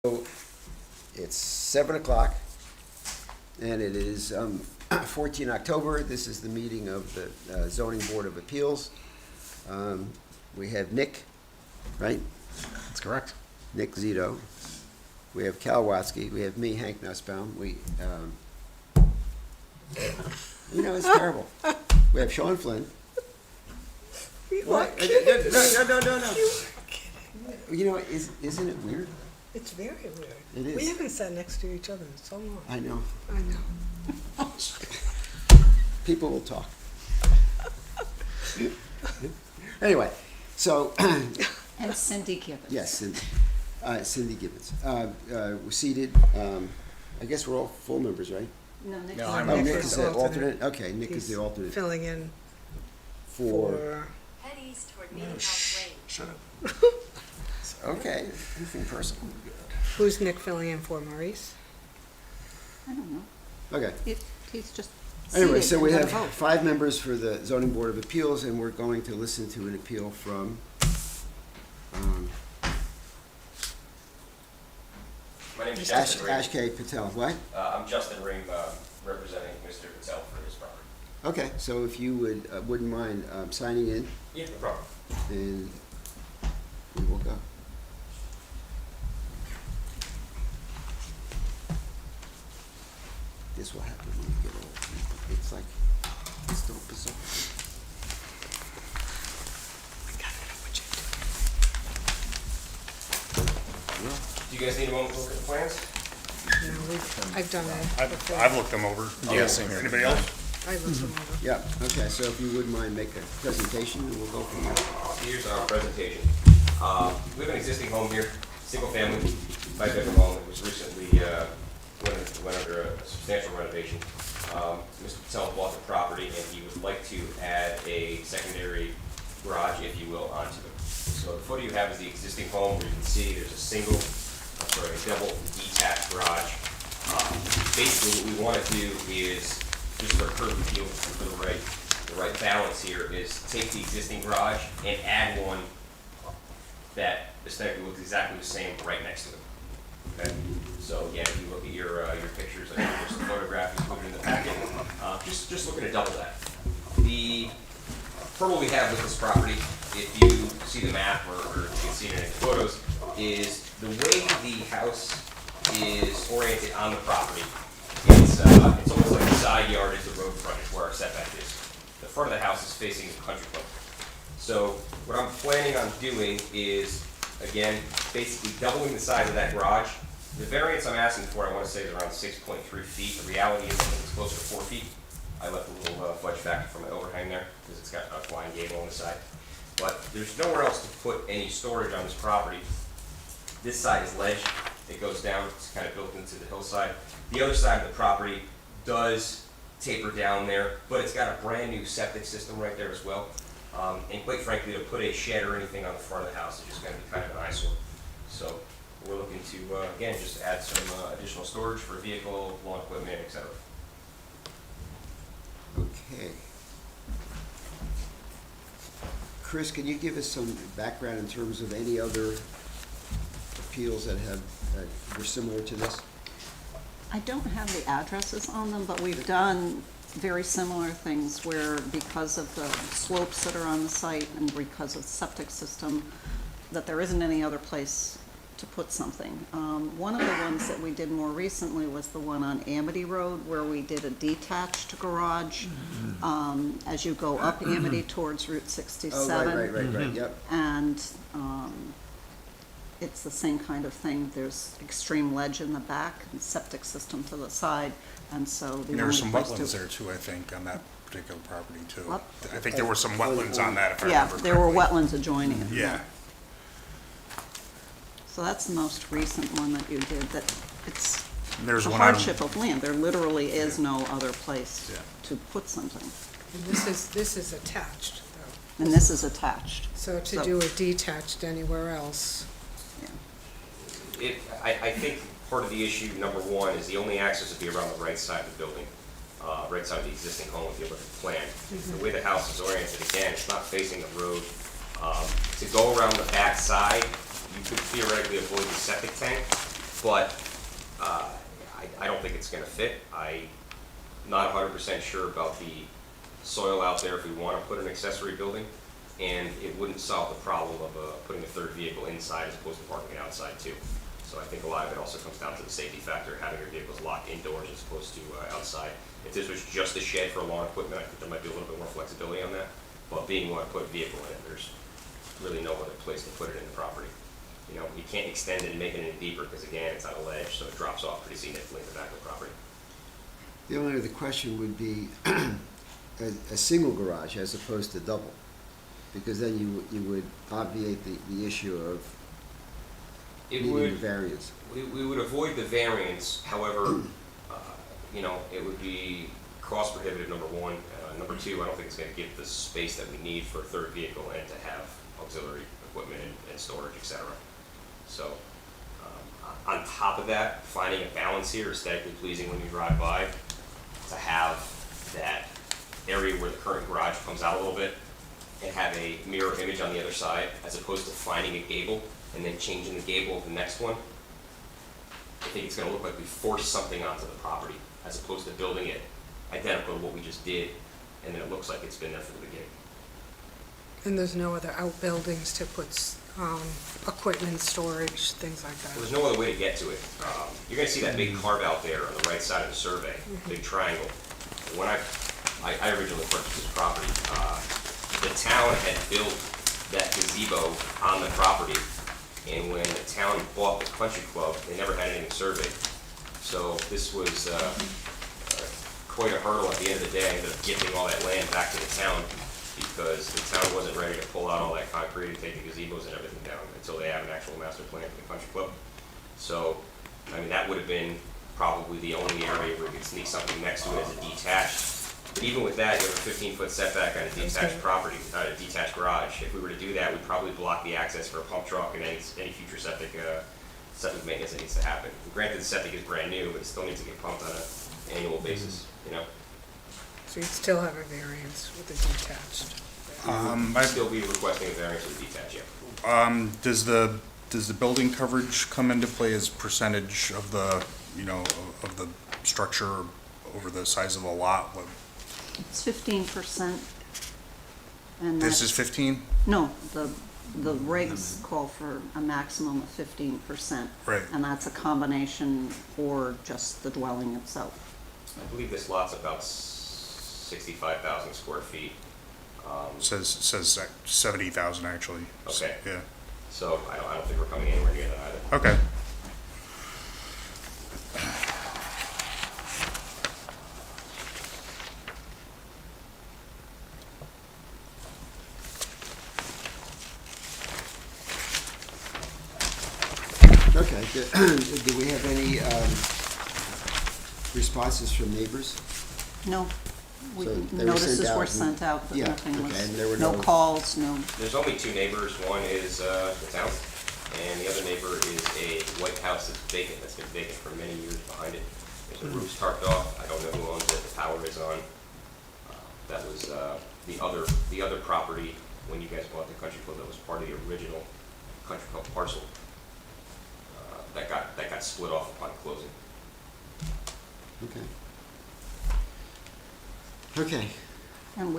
So it's 7 o'clock, and it is 14 October. This is the meeting of the Zoning Board of Appeals. We have Nick, right? That's correct. Nick Zito. We have Cal Watsky. We have me, Hank Nussbaum. It's terrible. We have Sean Flynn. What? No. You know, isn't it weird? It's very weird. It is. We haven't sat next to each other in so long. I know. I know. People will talk. Anyway, so, And Cindy Gibbons. yes, Cindy Gibbons. We're seated, I guess we're all full members, right? No, Nick. No, I'm Oh, Nick Nick is is the the alternate? alternate. Okay, Nick is He's the alternate filling in for, Head east toward Meeting House Lane. Shut up. okay, anything personal. who's Nick filling in for, Maurice? I don't know. Okay. He's just Anyway, seated so and we gonna have vote. 5 members for the Zoning Board of Appeals, and we're going to listen to an appeal from, My name is Ash Justin Ring. K. Patel. What? I'm Justin Ring, representing Mr. Patel for his property. Okay, so if you wouldn't mind signing in, Yeah, no problem. and we will go. This will happen when you get old. It's like, it's so bizarre. I gotta know what you Well, Do you guys need a moment to look at the plans? do. No, I've done that before. I've looked them over. Yeah, same here. Anybody else? I've looked them over. yeah, okay, so if you wouldn't mind, make a presentation, and we'll go from there. Here's our presentation. We have an existing home here, single family, 5-bedroom home. It was recently, went under a substantial renovation. Mr. Patel bought the property and he would like to add a secondary garage, if you will, onto it. So the photo you have is the existing home, where you can see there's a double detached garage. Basically, what we want to do is, just for curb appeal, for the right balance here, is take the existing garage and add one that aesthetically looks exactly the same right next to it. Okay? So again, if you look at your pictures, I think there's the photograph included in the packet. Just looking to double that. The hurdle we have with this property, if you see the map or you can see it in the photos, is the way the house is oriented on the property. It's almost like the side yard is the road frontage where our setback is. The front of the house is facing the country club. So what I'm planning on doing is, again, basically doubling the size of that garage. The variance I'm asking for, I want to say is around 6.3 feet. The reality is I think it's closer to 4 feet. I left a little fudge factor from my overhang there because it's got a flying gable on the side. But there's nowhere else to put any storage on this property. This side is ledge. It goes down. It's kind of built into the hillside. The other side of the property does taper down there, but it's got a brand new septic system right there as well. And quite frankly, to put a shed or anything on the front of the house is just going to be kind of an eyesore. So we're looking to, again, just add some additional storage for vehicle, lawn equipment, etc. Okay. Chris, can you give us some background in terms of any other appeals that were similar to this? I don't have the addresses on them, but we've done very similar things where, because of the slopes that are on the site and because of the septic system, that there isn't any other place to put something. One of the ones that we did more recently was the one on Amity Road, where we did a detached garage as you go up Amity towards Route 67. Oh, right, yep. And it's the same kind of thing. There's extreme ledge in the back and septic system to the side, and so the And there were only some place wetlands to- there too, I think, on that particular property too. What? I think there were some wetlands on that, if I Yeah, remember there were correctly. wetlands adjoining it. Yeah. So that's the most recent one that you did, that it's There's a one on, hardship of land. There literally is no other place Yeah. to put something. And this is attached, though. And this is attached. So to So- do a detached anywhere else, I think part of the issue, number one, is the only access would be around the right side of the building, right side of the existing home, if you look at the plan. The way the house is oriented, again, it's not facing the road. To go around the back side, you could theoretically avoid the septic tank, but I don't think it's gonna fit. I'm not 100% sure about the soil out there if we wanna put an accessory building, and it wouldn't solve the problem of putting a third vehicle inside as opposed to parking it outside too. So I think a lot of it also comes down to the safety factor, having your vehicles locked indoors as opposed to outside. If this was just a shed for lawn equipment, I think there might be a little bit more flexibility on that. But being you want to put a vehicle in it, there's really no other place to put it in the property. You know, you can't extend it and make it any deeper because again, it's on a ledge, so it drops off pretty significantly in the back of the property. The only other question would be a single garage as opposed to double, because then you would obviate the issue of It needing the would, variance. we would avoid the variance, however, you know, it would be cost prohibitive, number one. Number two, I don't think it's gonna give the space that we need for a third vehicle and to have auxiliary equipment and storage, et cetera. So, on top of that, finding a balance here, aesthetically pleasing when you drive by, to have that area where the current garage comes out a little bit and have a mirror image on the other side, as opposed to finding a gable and then changing the gable of the next one. I think it's gonna look like we forced something onto the property, as opposed to building it identical to what we just did, and then it looks like it's been there from the beginning. And there's no other outbuildings to put equipment, storage, things like There's that. no other way to get to it. You're gonna see that big carve out there on the right side of the survey, big triangle. When I originally purchased this property, the town had built that gazebo on the property, and when the town bought the country club, they never had anything surveyed. So this was quite a hurdle. At the end of the day, I ended up gifting all that land back to the town because the town wasn't ready to pull out all that concrete and take the gazebos and everything down until they have an actual master plan for the country club. So, I mean, that would have been probably the only area where we could sneak something next to it as a detached. But even with that, you have a 15-foot setback on a detached property, a detached garage. If we were to do that, we'd probably block the access for a pump truck and any future septic maintenance that needs to happen. Granted, the septic is brand new, but it still needs to get pumped on an annual basis, you know? So you'd still have a variance with the detached. I'd still be requesting a variance for the detached, yeah. Does the building coverage come into play as percentage of the, you know, of the structure over the size of the lot? It's 15%. And This that's- is 15? No, the regs call for a maximum of 15%. Right. And that's a combination for just the dwelling itself. I believe this lot's about 65,000 square feet. Says 70,000 actually. Okay. Yeah, So I don't think we're coming anywhere near that either. okay. Okay, do we have any responses from neighbors? No, So they were sent notices out were and- sent out, but Yeah, nothing okay, and there were was, no no- calls, no. There's only two neighbors. One is the town, and the other neighbor is a white house that's vacant, that's been vacant for many years behind it. There's a roof's tarped off. I don't know who owns it. The power is on. That was the other property when you guys bought the country club. That was part of the original country club parcel. That got split off upon closing. Okay. Okay, And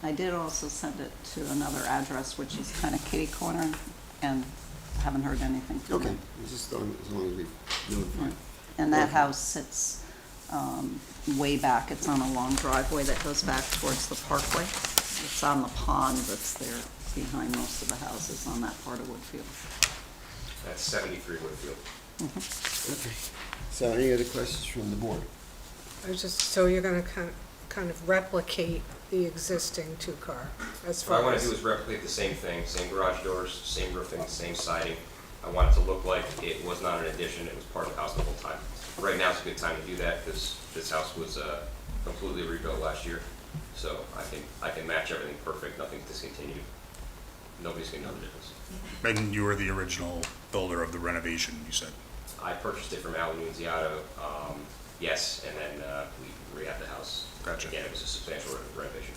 I did also send it to another address, which is kind of kitty corner, and haven't heard anything from okay, them. it's just as long as we notify. And that Okay. house sits way back. It's on a long driveway that goes back towards the parkway. It's on the pond that's there behind most of the houses on that part of Woodfield. That's 73 Woodfield. Okay, so any other questions from the board? I was just, so you're gonna kind of replicate the existing two-car as What I far want to as. do is replicate the same thing, same garage doors, same roofing, same siding. I want it to look like it was not an addition, it was part of the house the whole time. Right now is a good time to do that because this house was completely rebuilt last year. So I can match everything perfect, nothing's discontinued. Nobody's gonna know the difference. And you were the original builder of the renovation, you said? I purchased it from Al Nunziato, yes, and then we rehabbed the house. Gotcha. Again, it was a substantial renovation.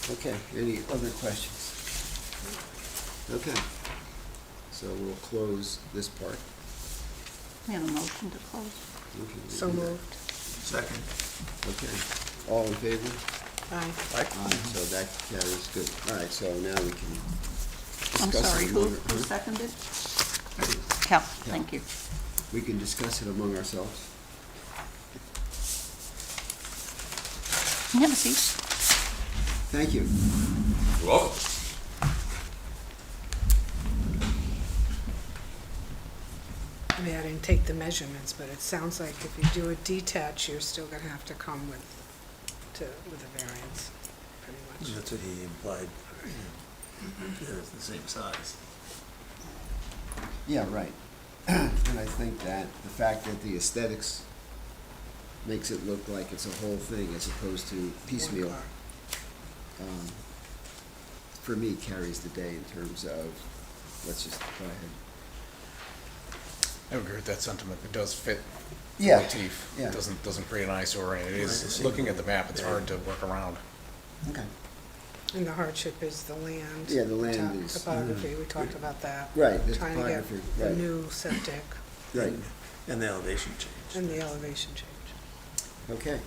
Okay, any other questions? Okay, So we'll close this part. We have a motion to close. Okay, we'll So do that. moved. Second. Okay, all in favor? Aye. Aye, so that carries, good. All right, so now we can I'm discuss sorry, it who among, seconded? Cal, thank you. we can discuss it among ourselves. Have a seat. Thank you. You're welcome. I mean, I didn't take the measurements, but it sounds like if you do a detach, you're still gonna have to come with a variance, pretty much. That's what he implied. That it's the same size. Yeah, right. And I think that the fact that the aesthetics makes it look like it's a whole thing as opposed to piecemeal, One car. For me, carries the day in terms of, let's just go ahead. I would agree with that sentiment. It does fit the Yeah, motif. yeah. It doesn't create an eyesore, and it is, Right. looking at the map, it's hard to work around. Okay. And the hardship is the land. Yeah, the land top- is- Topography, we talked about that. Right, the Trying to get topography, the right. new septic Right, And the elevation change. and the elevation change. okay.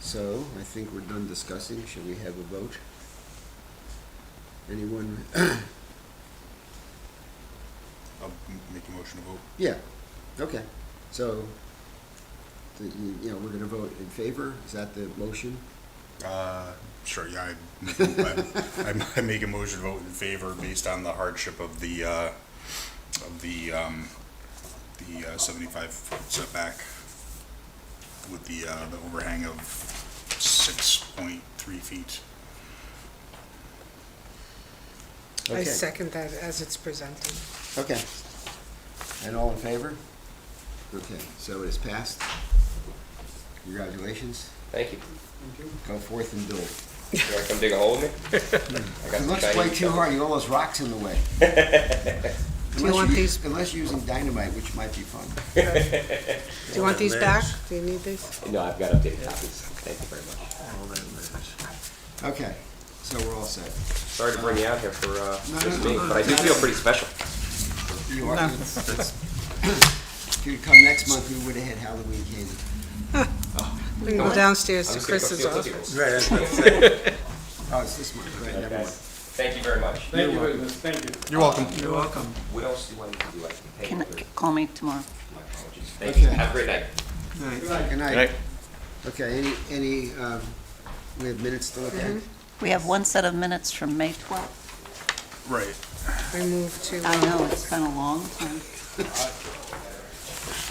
So, I think we're done discussing. Should we have a vote? Anyone? I'll make a motion to vote. Yeah, okay. So, we're gonna vote in favor? Is that the motion? Sure, yeah, I make a motion to vote in favor based on the hardship of the 75-foot setback with the overhang of 6.3 feet. I Okay. second that as it's presented. Okay. And all in favor? Okay, so it is passed. Congratulations. Thank you. Go forth and build. You wanna come dig a hole with me? I got It some looks Chinese way too stuff. hard, you got all those rocks in the way. Do you want these, Unless you're using dynamite, which might be fun. do you want these back? Do you need these? No, I've got updated copies. Thank you very much. All that matters. Okay, so we're all set. Sorry to bring you out here for this no, meeting, no, but I do feel pretty special. You are, if you'd come next month, we would've had Halloween candy. We can go downstairs I'm to just gonna go Chris's steal Tootsie office. Rolls. Right, that's what I'm saying. Oh, it's this month, right, never Okay. mind. Thank you very much. Thank you, business, thank you. You're welcome. You're welcome. What else do I need to do? I can pay Can, for call me tomorrow. my apologies. Thank you. Okay. Have a great night. Night. Good Good night. night. Okay, we have minutes to look at? We have one set of minutes from May 12th. Right. I move to, I know, it's been a long time.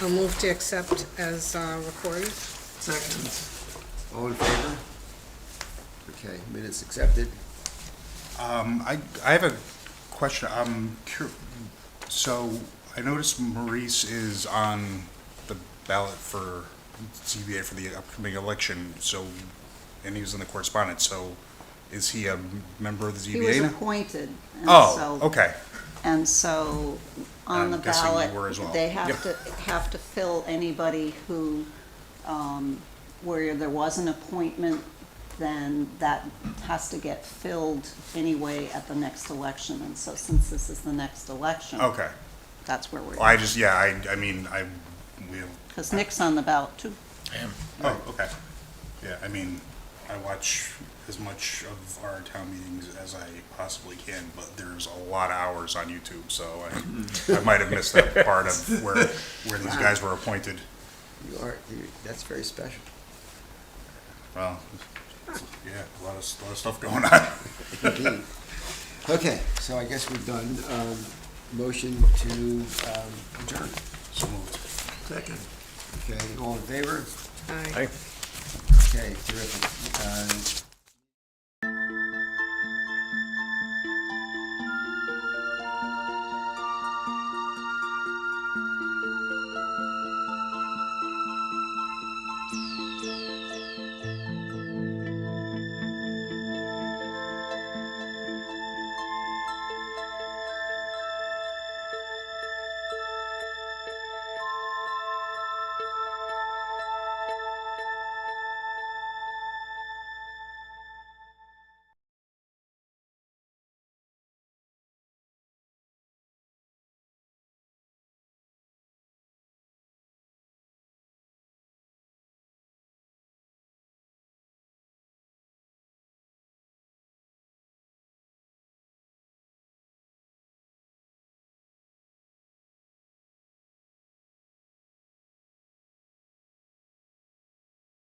I'll move to accept as recorded. Second. All in favor? Okay, minutes accepted. I have a question. So I noticed Maurice is on the ballot for ZBA for the upcoming election, so, and he was in the correspondence, so is he a member of the He was ZBA now? appointed, and Oh, so, okay. and so on I'm the guessing you ballot, were as well. they have Yep. to fill anybody who, where there was an appointment, then that has to get filled anyway at the next election, and so since this is the next election, Okay. that's where we're, Well, I just, yeah, I mean, we have, because Nick's on the ballot too. oh, okay. Yeah, I mean, I watch as much of our town meetings as I possibly can, but there's a lot of hours on YouTube, so I might have missed that part of where these guys were appointed. That's very special. Well, yeah, a lot of stuff going on. Indeed. Okay, so I guess we've done, motion to adjourn. So moved. Second. Okay, all in favor? Aye. Hey. Okay, terrific.